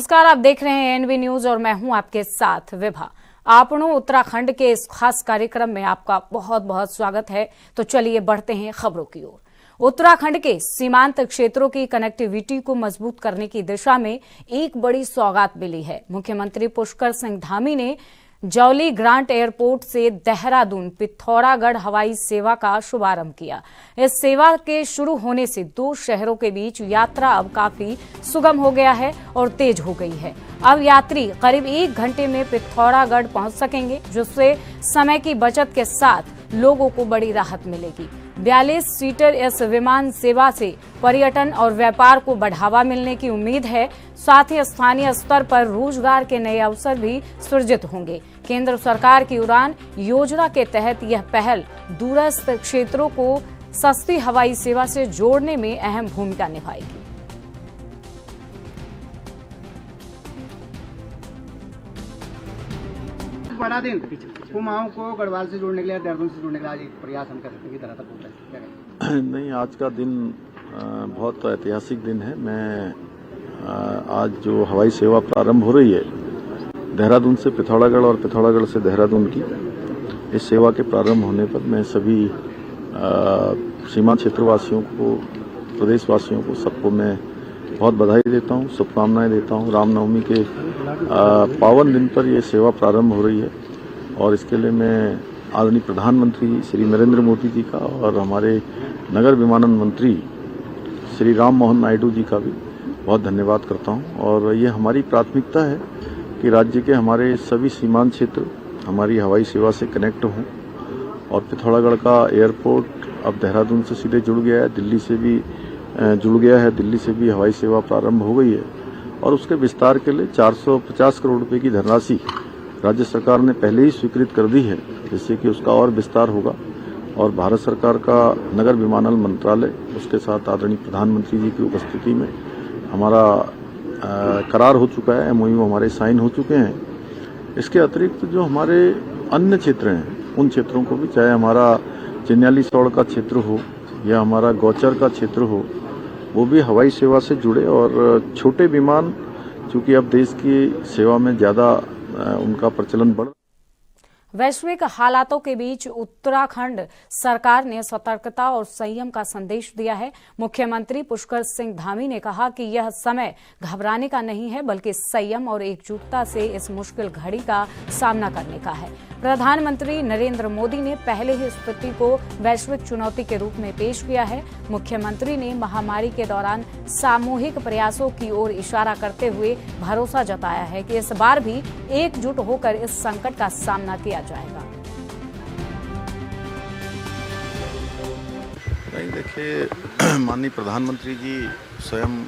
नमस्कार, आप देख रहे हैं एनवी न्यूज और मैं हूं आपके साथ विभा। आपनों उत्तराखंड के इस खास कार्यक्रम में आपका बहुत बहुत स्वागत है। तो चलिए बढ़ते हैं खबरों की ओर। उत्तराखंड के सीमांत क्षेत्रों की कनेक्टिविटी को मजबूत करने की दिशा में एक बड़ी सौगात मिली है। मुख्यमंत्री पुष्कर सिंह धामी ने जौली ग्रांट एयरपोर्ट से देहरादून पिथौरागढ़ हवाई सेवा का शुभारंभ किया। इस सेवा के शुरू होने से दो शहरों के बीच यात्रा अब काफी सुगम हो गया है और तेज हो गई है। अब यात्री करीब 1 घंटे में पिथौरागढ़ पहुंच सकेंगे, जिससे समय की बचत के साथ लोगों को बड़ी राहत मिलेगी। 42 सीटर इस विमान सेवा से पर्यटन और व्यापार को बढ़ावा मिलने की उम्मीद है। साथ ही स्थानीय स्तर पर रोजगार के नए अवसर भी सृजित होंगे। केंद्र सरकार की उड़ान योजना के तहत यह पहल दूरस्थ क्षेत्रों को सस्ती हवाई सेवा से जोड़ने में अहम भूमिका निभाएगी। बड़ा दिन कुमाऊं को गढ़वाल से जोड़ने के लिए, देहरादून से जोड़ने के लिए आज एक प्रयास हम कर सकते हैं। तरह तक होता है नहीं, आज का दिन बहुत ऐतिहासिक दिन है। मैं आज जो हवाई सेवा प्रारंभ हो रही है देहरादून से पिथौरागढ़ और पिथौरागढ़ से देहरादून की, इस सेवा के प्रारंभ होने पर मैं सभी सीमा क्षेत्रवासियों को, प्रदेशवासियों को, सबको मैं बहुत बधाई देता हूँ, शुभकामनाएं देता हूँ। रामनवमी के पावन दिन पर यह सेवा प्रारंभ हो रही है और इसके लिए मैं आदरणीय प्रधानमंत्री श्री नरेंद्र मोदी जी का और हमारे नगर विमानन मंत्री श्री राम मोहन नायडू जी का भी बहुत धन्यवाद करता हूं। और ये हमारी प्राथमिकता है कि राज्य के हमारे सभी सीमांत क्षेत्र हमारी हवाई सेवा से कनेक्ट हों। और पिथौरागढ़ का एयरपोर्ट अब देहरादून से सीधे जुड़ गया है, दिल्ली से भी जुड़ गया है, दिल्ली से भी हवाई सेवा प्रारंभ हो गई है। और उसके विस्तार के लिए 450 करोड़ रुपए की धनराशि राज्य सरकार ने पहले ही स्वीकृत कर दी है, जिससे कि उसका और विस्तार होगा। और भारत सरकार का नगर विमानन मंत्रालय, उसके साथ आदरणीय प्रधानमंत्री जी की उपस्थिति में हमारा करार हो चुका है, MOU हमारे साइन हो चुके हैं। इसके अतिरिक्त जो हमारे अन्य क्षेत्र हैं, उन क्षेत्रों को भी, चाहे हमारा चिन्याली सौड़ का क्षेत्र हो या हमारा गौचर का क्षेत्र हो, वो भी हवाई सेवा से जुड़े। और छोटे विमान, चूंकि अब देश की सेवा में ज़्यादा उनका प्रचलन बढ़। वैश्विक हालातों के बीच उत्तराखंड सरकार ने सतर्कता और संयम का संदेश दिया है। मुख्यमंत्री पुष्कर सिंह धामी ने कहा कि यह समय घबराने का नहीं है, बल्कि संयम और एकजुटता से इस मुश्किल घड़ी का सामना करने का है। प्रधानमंत्री नरेंद्र मोदी ने पहले ही स्थिति को वैश्विक चुनौती के रूप में पेश किया है। मुख्यमंत्री ने महामारी के दौरान सामूहिक प्रयासों की ओर इशारा करते हुए भरोसा जताया है कि इस बार भी एकजुट होकर इस संकट का सामना किया जाएगा। नहीं, देखिए, माननीय प्रधानमंत्री जी स्वयं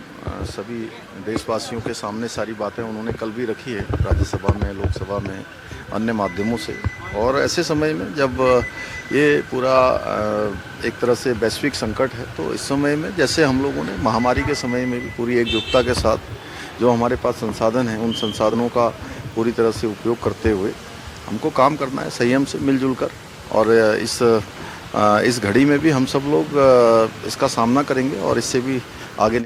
सभी देशवासियों के सामने सारी बातें उन्होंने कल भी रखी है, राज्यसभा में, लोकसभा में, अन्य माध्यमों से। और ऐसे समय में जब ये पूरा एक तरह से वैश्विक संकट है, तो इस समय में जैसे हम लोगों ने महामारी के समय में भी पूरी एकजुटता के साथ जो हमारे पास संसाधन हैं, उन संसाधनों का पूरी तरह से उपयोग करते हुए हमको काम करना है, संयम से मिलजुल कर। और इस घड़ी में भी हम सब लोग इसका सामना करेंगे और इससे भी आगे।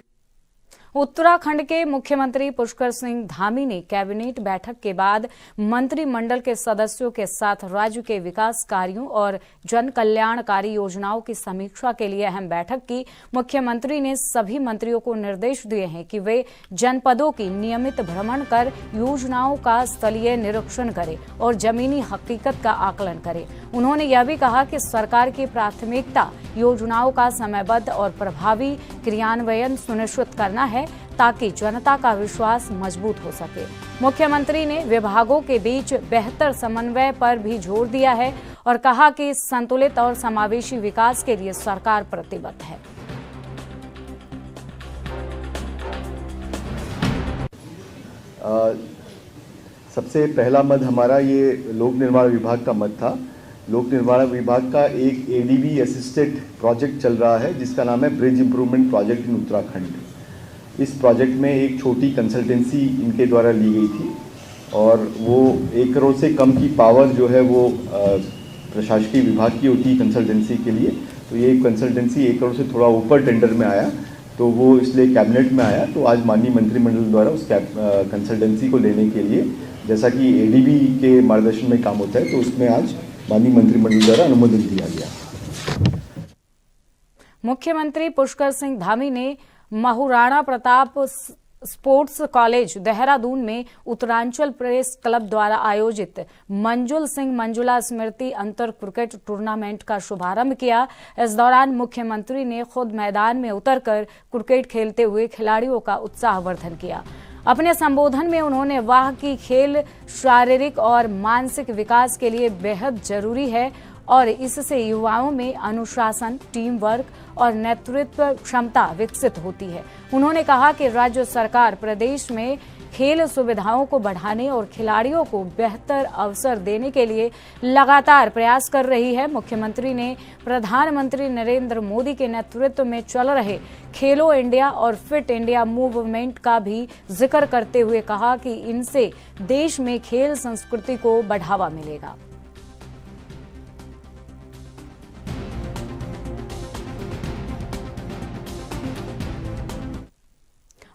उत्तराखंड के मुख्यमंत्री पुष्कर सिंह धामी ने कैबिनेट बैठक के बाद मंत्रिमंडल के सदस्यों के साथ राज्य के विकास कार्यों और जन कल्याणकारी योजनाओं की समीक्षा के लिए अहम बैठक की। मुख्यमंत्री ने सभी मंत्रियों को निर्देश दिए हैं कि वे जनपदों की नियमित भ्रमण कर योजनाओं का स्थलीय निरीक्षण करें और जमीनी हकीकत का आकलन करें। उन्होंने यह भी कहा कि सरकार की प्राथमिकता योजनाओं का समयबद्ध और प्रभावी क्रियान्वयन सुनिश्चित करना है, ताकि जनता का विश्वास मजबूत हो सके। मुख्यमंत्री ने विभागों के बीच बेहतर समन्वय पर भी जोर दिया है और कहा कि संतुलित और समावेशी विकास के लिए सरकार प्रतिबद्ध है। सबसे पहला मद हमारा ये लोक निर्माण विभाग का मद था। लोक निर्माण विभाग का एक ADB असिस्टेड प्रोजेक्ट चल रहा है, जिसका नाम है bridge improvement project in Uttarakhand. इस प्रोजेक्ट में एक छोटी कंसल्टेंसी इनके द्वारा ली गई थी और वो 1 करोड़ से कम की पावर जो है वो प्रशासकीय विभाग की होती है कंसल्टेंसी के लिए। तो ये कंसल्टेंसी 1 करोड़ से थोड़ा ऊपर टेंडर में आया। तो वो इसलिए कैबिनेट में आया। तो आज माननीय मंत्रिमंडल द्वारा उस कंसल्टेंसी को लेने के लिए, जैसा कि एडीबी के मार्गदर्शन में काम होता है, तो उसमें आज माननीय मंत्रिमंडल द्वारा अनुमोदन दिया गया। मुख्यमंत्री पुष्कर सिंह धामी ने महाराणा प्रताप स्पोर्ट्स कॉलेज देहरादून में उत्तरांचल प्रेस क्लब द्वारा आयोजित मंजुल सिंह मंजुला स्मृति अंतर क्रिकेट टूर्नामेंट का शुभारंभ किया। इस दौरान मुख्यमंत्री ने खुद मैदान में उतरकर क्रिकेट खेलते हुए खिलाड़ियों का उत्साहवर्धन किया। अपने संबोधन में उन्होंने कहा कि खेल शारीरिक और मानसिक विकास के लिए बेहद जरूरी है और इससे युवाओं में अनुशासन, टीम वर्क और नेतृत्व क्षमता विकसित होती है। उन्होंने कहा कि राज्य सरकार प्रदेश में खेल सुविधाओं को बढ़ाने और खिलाड़ियों को बेहतर अवसर देने के लिए लगातार प्रयास कर रही है। मुख्यमंत्री ने प्रधानमंत्री नरेंद्र मोदी के नेतृत्व में चल रहे खेलो इंडिया और फिट इंडिया मूवमेंट का भी जिक्र करते हुए कहा कि इनसे देश में खेल संस्कृति को बढ़ावा मिलेगा।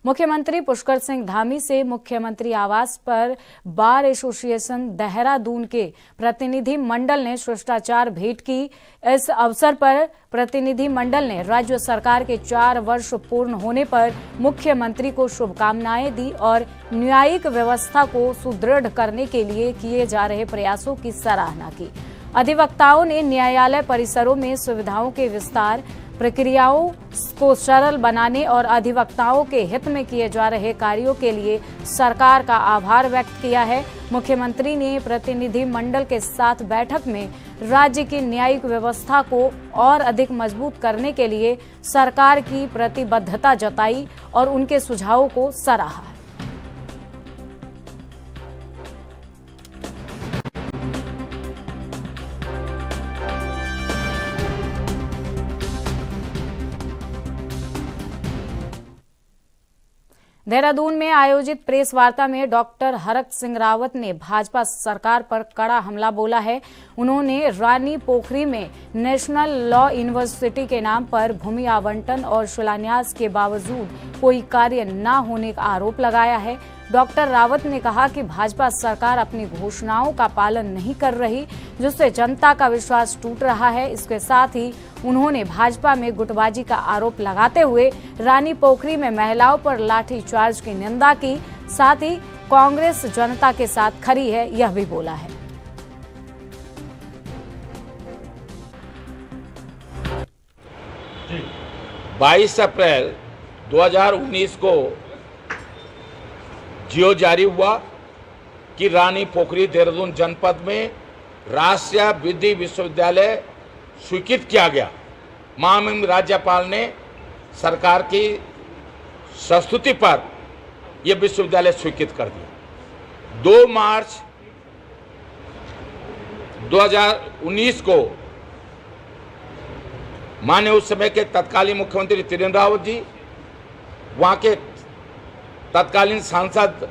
मुख्यमंत्री पुष्कर सिंह धामी से मुख्यमंत्री आवास पर बार एसोसिएशन देहरादून के प्रतिनिधि मंडल ने शिष्टाचार भेंट की। इस अवसर पर प्रतिनिधि मंडल ने राज्य सरकार के 4 वर्ष पूर्ण होने पर मुख्यमंत्री को शुभकामनाएं दी और न्यायिक व्यवस्था को सुदृढ़ करने के लिए किए जा रहे प्रयासों की सराहना की। अधिवक्ताओं ने न्यायालय परिसरों में सुविधाओं के विस्तार, प्रक्रियाओं को सरल बनाने और अधिवक्ताओं के हित में किए जा रहे कार्यों के लिए सरकार का आभार व्यक्त किया है। मुख्यमंत्री ने प्रतिनिधि मंडल के साथ बैठक में राज्य की न्यायिक व्यवस्था को और अधिक मजबूत करने के लिए सरकार की प्रतिबद्धता जताई और उनके सुझावों को सराहा। देहरादून में आयोजित प्रेस वार्ता में डॉक्टर हरक सिंह रावत ने भाजपा सरकार पर कड़ा हमला बोला है। उन्होंने रानी पोखरी में नेशनल लॉ यूनिवर्सिटी के नाम पर भूमि आवंटन और शिलान्यास के बावजूद कोई कार्य न होने का आरोप लगाया है। डॉक्टर रावत ने कहा कि भाजपा सरकार अपनी घोषणाओं का पालन नहीं कर रही, जिससे जनता का विश्वास टूट रहा है। इसके साथ ही उन्होंने भाजपा में गुटबाजी का आरोप लगाते हुए रानी पोखरी में महिलाओं पर लाठीचार्ज की निंदा की। साथ ही कांग्रेस जनता के साथ खड़ी है, यह भी बोला है। जी 22 अप्रैल 2019 को जियो जारी हुआ कि रानी पोखरी देहरादून जनपद में राष्ट्रीय विधि विश्वविद्यालय स्वीकृत किया गया। माननीय राज्यपाल ने सरकार की संस्तुति पर यह विश्वविद्यालय स्वीकृत कर दिया। 2 मार्च 2019 को माननीय उस समय के तत्कालीन मुख्यमंत्री त्रिवेंद्र रावत जी, वहां के तत्कालीन सांसद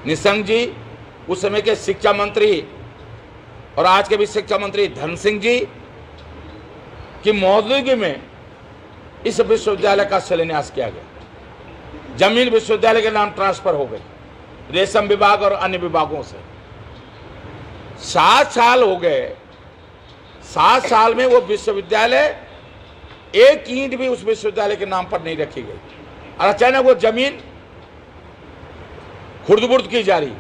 निशंक जी, उस समय के शिक्षा मंत्री और आज के भी शिक्षा मंत्री धन सिंह जी की मौजूदगी में इस विश्वविद्यालय का शिलान्यास किया गया। जमीन विश्वविद्यालय के नाम ट्रांसफर हो गई रेशम विभाग और अन्य विभागों से। 7 साल हो गए। 7 साल में वो विश्वविद्यालय, एक ईंट भी उस विश्वविद्यालय के नाम पर नहीं रखी गई और अचानक वो जमीन खुर्द-बुर्द की जा रही।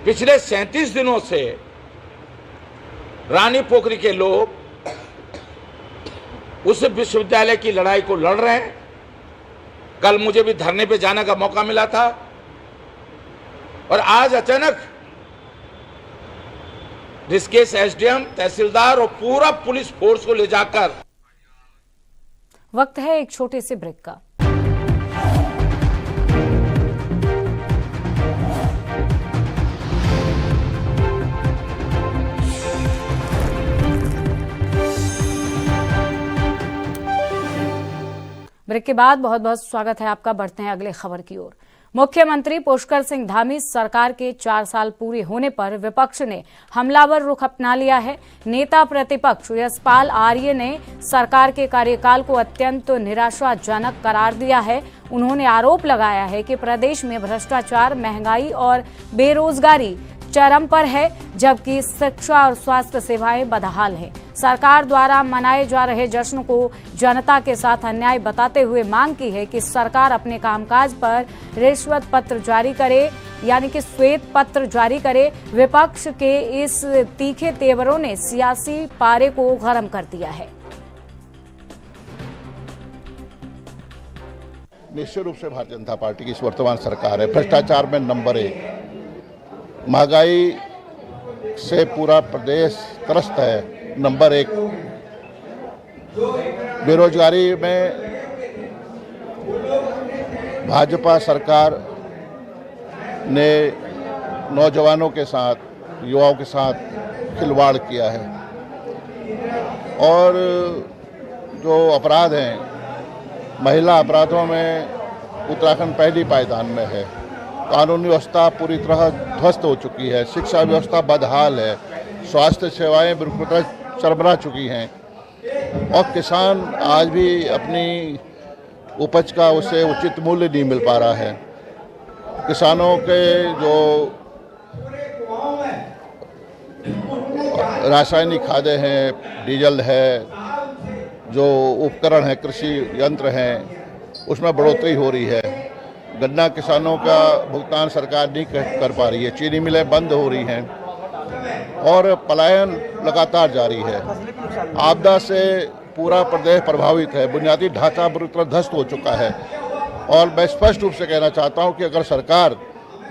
पिछले 37 दिनों से रानी पोखरी के लोग उस विश्वविद्यालय की लड़ाई को लड़ रहे हैं। कल मुझे भी धरने पे जाने का मौका मिला था और आज अचानक ऋषिकेश एसडीएम, तहसीलदार और पूरा पुलिस फोर्स को ले जाकर। वक्त है एक छोटे से ब्रेक का। ब्रेक के बाद बहुत बहुत स्वागत है आपका। बढ़ते हैं अगले खबर की ओर। मुख्यमंत्री पुष्कर सिंह धामी सरकार के 4 साल पूरे होने पर विपक्ष ने हमलावर रुख अपना लिया है। नेता प्रतिपक्ष यशपाल आर्य ने सरकार के कार्यकाल को अत्यंत निराशाजनक करार दिया है। उन्होंने आरोप लगाया है कि प्रदेश में भ्रष्टाचार, महंगाई और बेरोजगारी चरम पर है, जबकि शिक्षा और स्वास्थ्य सेवाएं बदहाल हैं। सरकार द्वारा मनाए जा रहे जश्न को जनता के साथ अन्याय बताते हुए मांग की है कि सरकार अपने कामकाज पर रिश्वत पत्र जारी करे, यानी कि श्वेत पत्र जारी करे। विपक्ष के इस तीखे तेवरों ने सियासी पारे को गर्म कर दिया है। निश्चित रूप से भारतीय जनता पार्टी की इस वर्तमान सरकार है भ्रष्टाचार में नंबर 1, महंगाई से पूरा प्रदेश त्रस्त है नंबर 1, बेरोजगारी में भाजपा सरकार ने नौजवानों के साथ, युवाओं के साथ खिलवाड़ किया है और जो अपराध हैं, महिला अपराधों में उत्तराखंड पहली पायदान में है। कानूनी व्यवस्था पूरी तरह ध्वस्त हो चुकी है, शिक्षा व्यवस्था बदहाल है, स्वास्थ्य सेवाएं बिल्कुल चरमरा चुकी हैं और किसान आज भी अपनी उपज का उसे उचित मूल्य नहीं मिल पा रहा है। किसानों के जो रासायनिक खादें हैं, डीजल है, जो उपकरण है, कृषि यंत्र हैं, उसमें बढ़ोतरी हो रही है। गन्ना किसानों का भुगतान सरकार नहीं कर पा रही है, चीनी मिलें बंद हो रही हैं और पलायन लगातार जारी है। आपदा से पूरा प्रदेश प्रभावित है, बुनियादी ढांचा बुरी तरह ध्वस्त हो चुका है और मैं स्पष्ट रूप से कहना चाहता हूं कि अगर सरकार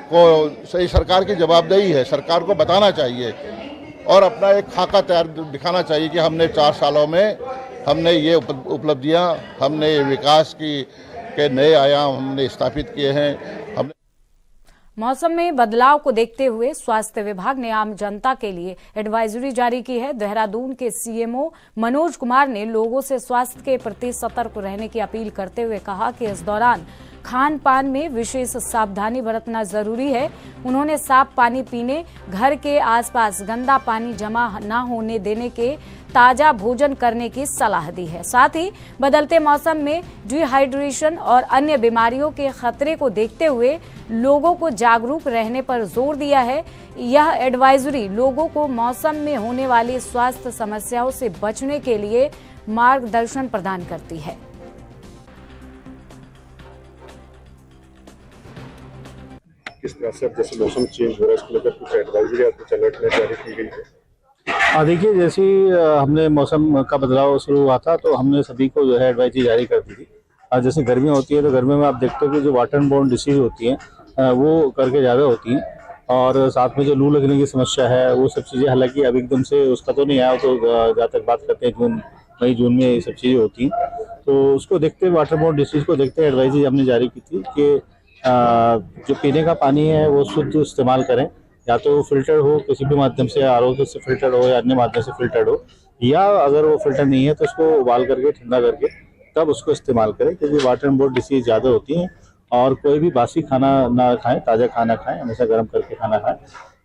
को सही सरकार की जवाबदेही है, सरकार को बताना चाहिए और अपना एक खाका तैयार दिखाना चाहिए कि हमने 4 सालों में हमने ये उपलब्धियां, हमने ये विकास के नए आयाम हमने स्थापित किए हैं। हमने मौसम में बदलाव को देखते हुए स्वास्थ्य विभाग ने आम जनता के लिए एडवाइजरी जारी की है। देहरादून के सीएमओ मनोज कुमार ने लोगों से स्वास्थ्य के प्रति सतर्क रहने की अपील करते हुए कहा कि इस दौरान खान पान में विशेष सावधानी बरतना जरूरी है। उन्होंने साफ पानी पीने, घर के आसपास गंदा पानी जमा न होने देने के, ताजा भोजन करने की सलाह दी है। साथ ही बदलते मौसम में डिहाइड्रेशन और अन्य बीमारियों के खतरे को देखते हुए लोगों को जागरूक रहने पर जोर दिया है। यह एडवाइजरी लोगों को मौसम में होने वाली स्वास्थ्य समस्याओं से बचने के लिए मार्गदर्शन प्रदान करती है। किस तरह से अब जैसे मौसम चेंज हो रहा है इसको लेकर कुछ एडवाइजरी या कुछ अलर्ट में जारी की गई है? देखिए, जैसे ही हमने मौसम का बदलाव शुरू हुआ था तो हमने सभी को जो है एडवाइजरी जारी कर दी थी। जैसे गर्मी होती है तो गर्मी में आप देखते हो कि जो वाटर बोर्न डिसीज होती हैं वो करके ज़्यादा होती हैं और साथ में जो लू लगने की समस्या है वो सब चीज़ें, हालांकि अब एकदम से उसका तो नहीं आया, तो जहाँ तक बात करते हैं मई जून में ये सब चीज़ें होती हैं। तो उसको देखते हुए, वाटर बोर्न डिसीज को देखते हुए एडवाइजरी हमने जारी की थी कि जो पीने का पानी है वो शुद्ध इस्तेमाल करें, या तो फिल्टर हो किसी भी माध्यम से, आरओ से फिल्टर हो या अन्य माध्यम से फिल्टर हो, या अगर वो फिल्टर नहीं है तो उसको उबाल करके ठंडा करके तब उसको इस्तेमाल करें, क्योंकि वाटर बोर्न डिसीज ज़्यादा होती हैं। और कोई भी बासी खाना ना खाएं, ताज़ा खाना खाएं, हमेशा गर्म करके खाना खाएं।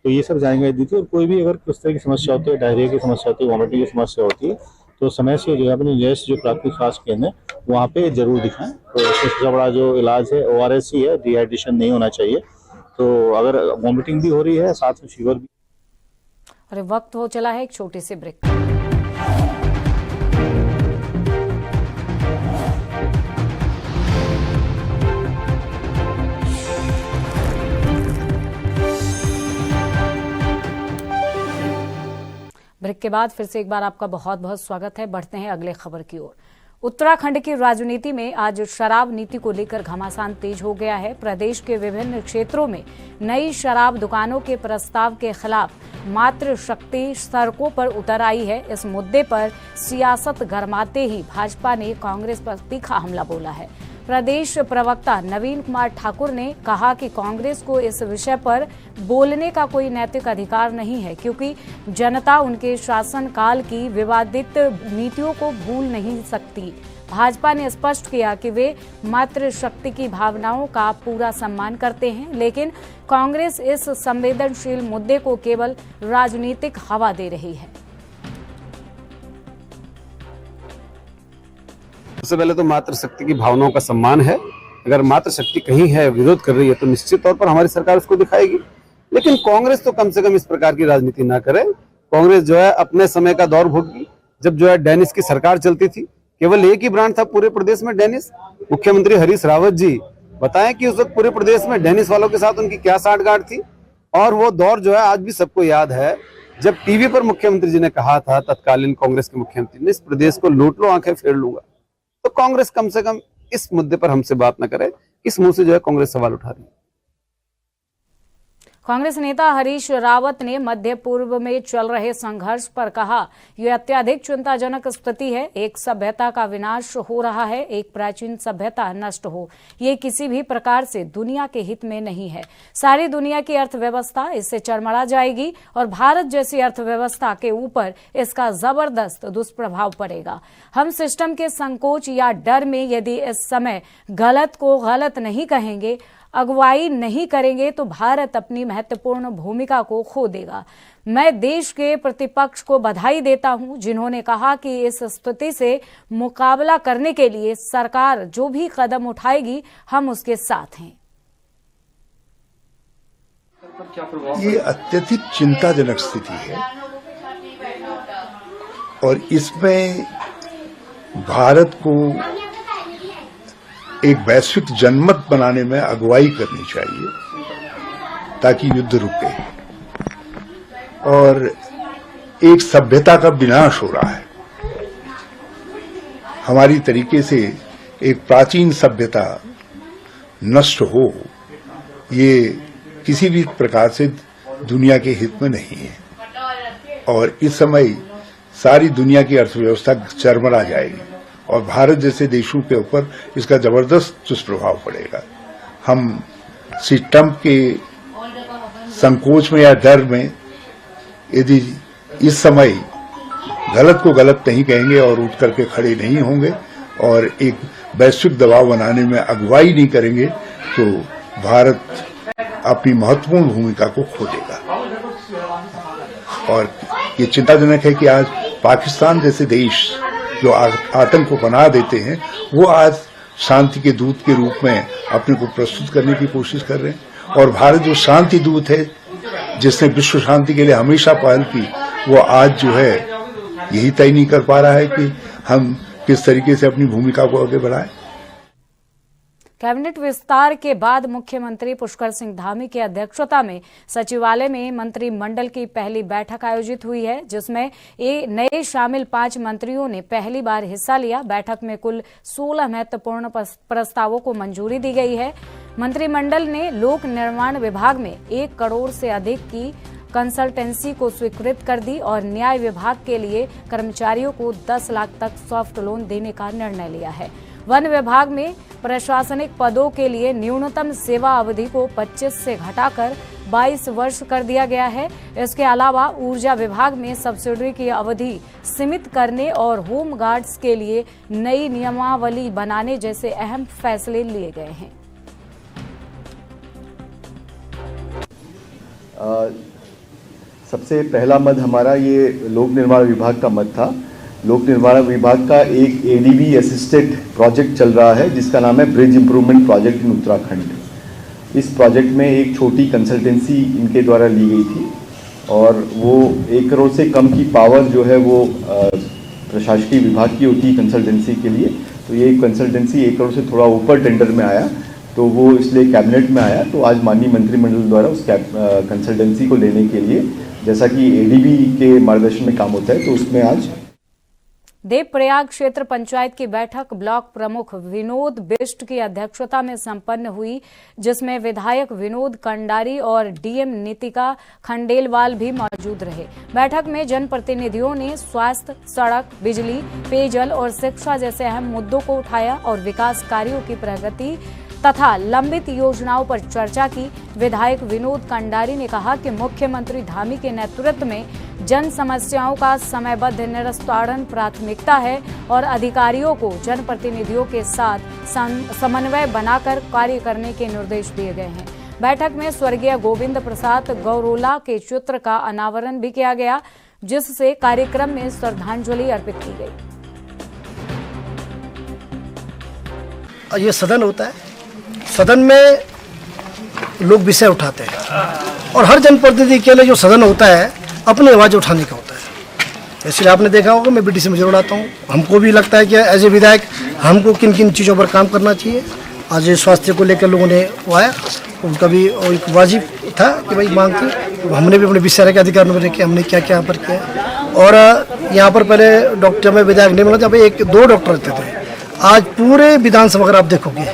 तो ये सब जानकारी दी थी। और कोई भी अगर किस तरह की समस्या होती है, डायरिया की समस्या होती है, वॉमिटिंग की समस्या होती है, तो समय से जो है अपने नियरेस्ट जो प्राथमिक स्वास्थ्य केंद्र है वहाँ पे जरूर दिखाएं। तो इसमें सबसे बड़ा जो इलाज है ORS ही है, डिहाइड्रेशन नहीं होना चाहिए। तो अगर वॉमिटिंग भी हो रही है, साथ में फीवर भी। अरे वक्त हो चला है एक छोटे से ब्रेक का। ब्रेक के बाद फिर से एक बार आपका बहुत बहुत स्वागत है। बढ़ते हैं अगले खबर की ओर। उत्तराखंड की राजनीति में आज शराब नीति को लेकर घमासान तेज हो गया है। प्रदेश के विभिन्न क्षेत्रों में नई शराब दुकानों के प्रस्ताव के खिलाफ मातृ शक्ति सड़कों पर उतर आई है। इस मुद्दे पर सियासत गरमाते ही भाजपा ने कांग्रेस पर तीखा हमला बोला है। प्रदेश प्रवक्ता नवीन कुमार ठाकुर ने कहा कि कांग्रेस को इस विषय पर बोलने का कोई नैतिक अधिकार नहीं है, क्योंकि जनता उनके शासनकाल की विवादित नीतियों को भूल नहीं सकती। भाजपा ने स्पष्ट किया कि वे मातृशक्ति की भावनाओं का पूरा सम्मान करते हैं, लेकिन कांग्रेस इस संवेदनशील मुद्दे को केवल राजनीतिक हवा दे रही है। सबसे पहले तो मातृशक्ति की भावनाओं का सम्मान है। अगर मातृशक्ति कहीं है, विरोध कर रही है, तो निश्चित तौर पर हमारी सरकार उसको दिखाएगी। लेकिन कांग्रेस तो कम से कम इस प्रकार की राजनीति ना करे। कांग्रेस जो है अपने समय का दौर भोगी। जब जो है डेनिस की सरकार चलती थी, केवल एक ही ब्रांड था पूरे प्रदेश में, डेनिस। मुख्यमंत्री हरीश रावत जी बताएं कि उस वक्त पूरे प्रदेश में डेनिस वालों के साथ उनकी क्या साठगांठ थी। और वो दौर जो है आज भी सबको याद है, जब टीवी पर मुख्यमंत्री जी ने कहा था, तत्कालीन कांग्रेस के मुख्यमंत्री ने, इस प्रदेश को लूट लो, आंखें फेर लूंगा। तो कांग्रेस कम से कम इस मुद्दे पर हमसे बात न करे। इस मुंह से जो है कांग्रेस सवाल उठा रही है। कांग्रेस नेता हरीश रावत ने मध्य पूर्व में चल रहे संघर्ष पर कहा, यह अत्यधिक चिंताजनक स्थिति है। एक सभ्यता का विनाश हो रहा है, एक प्राचीन सभ्यता नष्ट हो, ये किसी भी प्रकार से दुनिया के हित में नहीं है। सारी दुनिया की अर्थव्यवस्था इससे चरमरा जाएगी और भारत जैसी अर्थव्यवस्था के ऊपर इसका जबरदस्त दुष्प्रभाव पड़ेगा। हम सिस्टम के संकोच या डर में यदि इस समय गलत को गलत नहीं कहेंगे, अगुवाई नहीं करेंगे, तो भारत अपनी महत्वपूर्ण भूमिका को खो देगा। मैं देश के प्रतिपक्ष को बधाई देता हूं, जिन्होंने कहा कि इस स्थिति से मुकाबला करने के लिए सरकार जो भी कदम उठाएगी, हम उसके साथ हैं। ये अत्यधिक चिंताजनक स्थिति है और इसमें भारत को एक वैश्विक जनमत बनाने में अगुवाई करनी चाहिए ताकि युद्ध रुके। और एक सभ्यता का विनाश हो रहा है। हमारी तरीके से एक प्राचीन सभ्यता नष्ट हो, ये किसी भी प्रकार से दुनिया के हित में नहीं है। और इस समय सारी दुनिया की अर्थव्यवस्था चरमरा जाएगी और भारत जैसे देशों के ऊपर इसका जबरदस्त दुष्प्रभाव पड़ेगा। हम सिस्टम के संकोच में या डर में यदि इस समय गलत को गलत नहीं कहेंगे और उठ करके खड़े नहीं होंगे और एक वैश्विक दबाव बनाने में अगुवाई नहीं करेंगे, तो भारत अपनी महत्वपूर्ण भूमिका को खो देगा। और ये चिंताजनक है कि आज पाकिस्तान जैसे देश जो आतंक को पनाह देते हैं, वो आज शांति के दूत के रूप में अपने को प्रस्तुत करने की कोशिश कर रहे हैं। और भारत जो शांति दूत है, जिसने विश्व शांति के लिए हमेशा पहल की, वो आज जो है यही तय नहीं कर पा रहा है कि हम किस तरीके से अपनी भूमिका को आगे बढ़ाएं। कैबिनेट विस्तार के बाद मुख्यमंत्री पुष्कर सिंह धामी की अध्यक्षता में सचिवालय में मंत्रिमंडल की पहली बैठक आयोजित हुई है, जिसमें नए शामिल 5 मंत्रियों ने पहली बार हिस्सा लिया। बैठक में कुल 16 महत्वपूर्ण प्रस्तावों को मंजूरी दी गई है। मंत्रिमंडल ने लोक निर्माण विभाग में 1 करोड़ से अधिक की कंसल्टेंसी को स्वीकृत कर दी और न्याय विभाग के लिए कर्मचारियों को 10 लाख तक सॉफ्ट लोन देने का निर्णय लिया है। वन विभाग में प्रशासनिक पदों के लिए न्यूनतम सेवा अवधि को 25 से घटाकर 22 वर्ष कर दिया गया है। इसके अलावा ऊर्जा विभाग में सब्सिडी की अवधि सीमित करने और होम गार्ड्स के लिए नई नियमावली बनाने जैसे अहम फैसले लिए गए हैं। सबसे पहला मद हमारा ये लोक निर्माण विभाग का मद था। लोक निर्माण विभाग का एक एडीबी असिस्टेड प्रोजेक्ट चल रहा है, जिसका नाम है bridge improvement project in Uttarakhand. इस प्रोजेक्ट में एक छोटी कंसल्टेंसी इनके द्वारा ली गई थी और वो 1 करोड़ से कम की पावर जो है वो प्रशासकीय विभाग की होती है कंसल्टेंसी के लिए। तो ये कंसल्टेंसी 1 करोड़ से थोड़ा ऊपर टेंडर में आया, तो वो इसलिए कैबिनेट में आया। तो आज माननीय मंत्रिमंडल द्वारा उस कंसल्टेंसी को लेने के लिए, जैसा कि एडीबी के मार्गदर्शन में काम होता है, तो उसमें आज देवप्रयाग क्षेत्र पंचायत की बैठक ब्लॉक प्रमुख विनोद बिष्ट की अध्यक्षता में संपन्न हुई, जिसमें विधायक विनोद कंडारी और डीएम नीतिका खंडेलवाल भी मौजूद रहे। बैठक में जनप्रतिनिधियों ने स्वास्थ्य, सड़क, बिजली, पेयजल और शिक्षा जैसे अहम मुद्दों को उठाया और विकास कार्यों की प्रगति तथा लंबित योजनाओं पर चर्चा की। विधायक विनोद कंडारी ने कहा कि मुख्यमंत्री धामी के नेतृत्व में जन समस्याओं का समयबद्ध निस्तारण प्राथमिकता है और अधिकारियों को जनप्रतिनिधियों के साथ समन्वय बनाकर कार्य करने के निर्देश दिए गए हैं। बैठक में स्वर्गीय गोविंद प्रसाद गौरोला के चित्र का अनावरण भी किया गया, जिससे कार्यक्रम में श्रद्धांजलि अर्पित की गई। ये सदन होता है, सदन में लोग विषय उठाते हैं और हर जनप्रतिनिधि के लिए जो सदन होता है अपनी आवाज़ उठाने का होता है। इसलिए आपने देखा होगा मैं बीडीसी में जरूर आता हूँ। हमको भी लगता है कि एज ए विधायक हमको किन किन चीज़ों पर काम करना चाहिए। आज स्वास्थ्य को लेकर लोगों ने वो आया, उनका भी एक वाजिब था कि भाई मांग थी, हमने भी अपने विषय के अधिकार में रखे हमने क्या क्या पर किया। और यहाँ पर पहले डॉक्टर में विधायक नहीं मिला था, एक दो डॉक्टर रहते थे। आज पूरे विधानसभा अगर आप देखोगे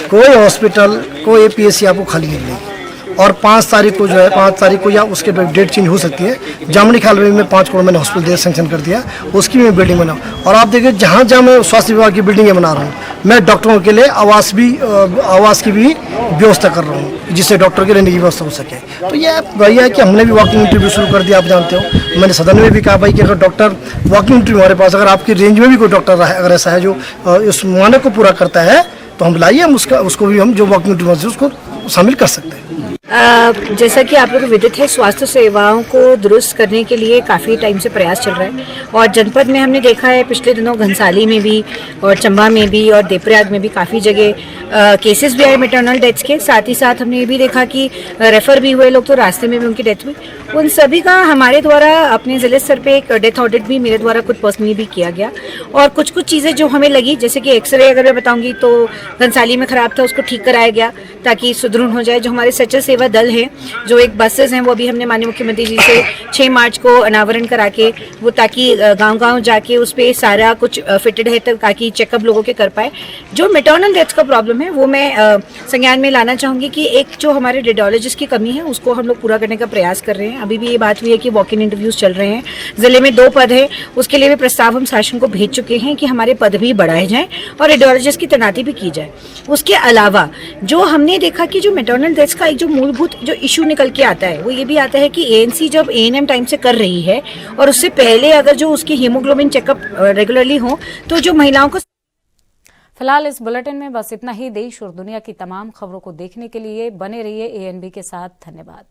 कोई हॉस्पिटल कोई APSC आपको खाली नहीं मिलेगी। और 5 तारीख को जो है 5 तारीख को या उसके डेट चेंज हो सकती है। जामनी खाल में 5 करोड़ मैंने हॉस्पिटल दे सेंक्शन कर दिया, उसकी भी मैं बिल्डिंग बनाऊँ। और आप देखिए जहाँ जहाँ मैं स्वास्थ्य विभाग की बिल्डिंगें बना रहा हूँ, मैं डॉक्टरों के लिए आवास की भी व्यवस्था कर रहा हूँ जिससे डॉक्टर के रहने की व्यवस्था हो सके। तो ये वही है कि हमने भी वॉकिंग इंटरव्यू शुरू कर दिया। आप जानते हो मैंने सदन में भी कहा भाई कि अगर डॉक्टर वॉकिंग इंटरव्यू हमारे पास अगर आपकी रेंज में भी कोई डॉक्टर अगर ऐसा है जो इस मानक को पूरा करता है तो हम लाइए, हम उसको भी हम जो वॉकिंग इंटरव्यू है उसको शामिल कर सकते हैं। जैसा कि आप लोग को विदित है, स्वास्थ्य सेवाओं को दुरुस्त करने के लिए काफ़ी टाइम से प्रयास चल रहा है और जनपद में हमने देखा है पिछले दिनों घनसाली में भी और चंबा में भी और देवप्रयाग में भी काफ़ी जगह केसेस भी आए मैटरनल डेथ्स के। साथ ही साथ हमने ये भी देखा कि रेफर भी हुए लोग, तो रास्ते में भी उनकी डेथ हुई। उन सभी का हमारे द्वारा अपने जिले स्तर पे एक डेथ ऑडिट भी मेरे द्वारा खुद पर्सनली भी किया गया। और कुछ चीज़ें जो हमें लगी, जैसे कि एक्सरे अगर मैं बताऊंगी तो घनसाली में ख़राब था, उसको ठीक कराया गया ताकि सुदृढ़ हो जाए। जो हमारे सचल सेवा दल है, जो एक बसेस हैं, वो भी हमने माननीय मुख्यमंत्री जी से 6 मार्च को अनावरण करा के वो ताकि गांव-गांव जाके उस पर सारा कुछ फिटेड है ताकि चेकअप लोगों के कर पाए। जो मैटरनल डेथ्स का प्रॉब्लम है वो मैं संज्ञान में लाना चाहूँगी कि एक जो हमारे रेडियोलॉजिस्ट की कमी है उसको हम लोग पूरा करने का प्रयास कर रहे हैं। अभी भी ये बात हुई है कि वॉक इन इंटरव्यूज चल रहे हैं, जिले में 2 पद है, उसके लिए भी प्रस्ताव हम शासन को भेज चुके हैं कि हमारे पद भी बढ़ाए जाएँ और रेडियोलॉजिस्ट की तैनाती भी की जाए। उसके अलावा जो हमने देखा कि जो मैटरनल डेथ्स का एक जो मूलभूत जो इशू निकल के आता है वो ये भी आता है कि ANC जब ANM टाइम से कर रही है और उससे पहले अगर जो उसकी हीमोग्लोबिन चेकअप रेगुलरली हो तो जो महिलाओं को। फिलहाल इस बुलेटिन में बस इतना ही। देश और दुनिया की तमाम खबरों को देखने के लिए बने रहिए ANB के साथ। धन्यवाद।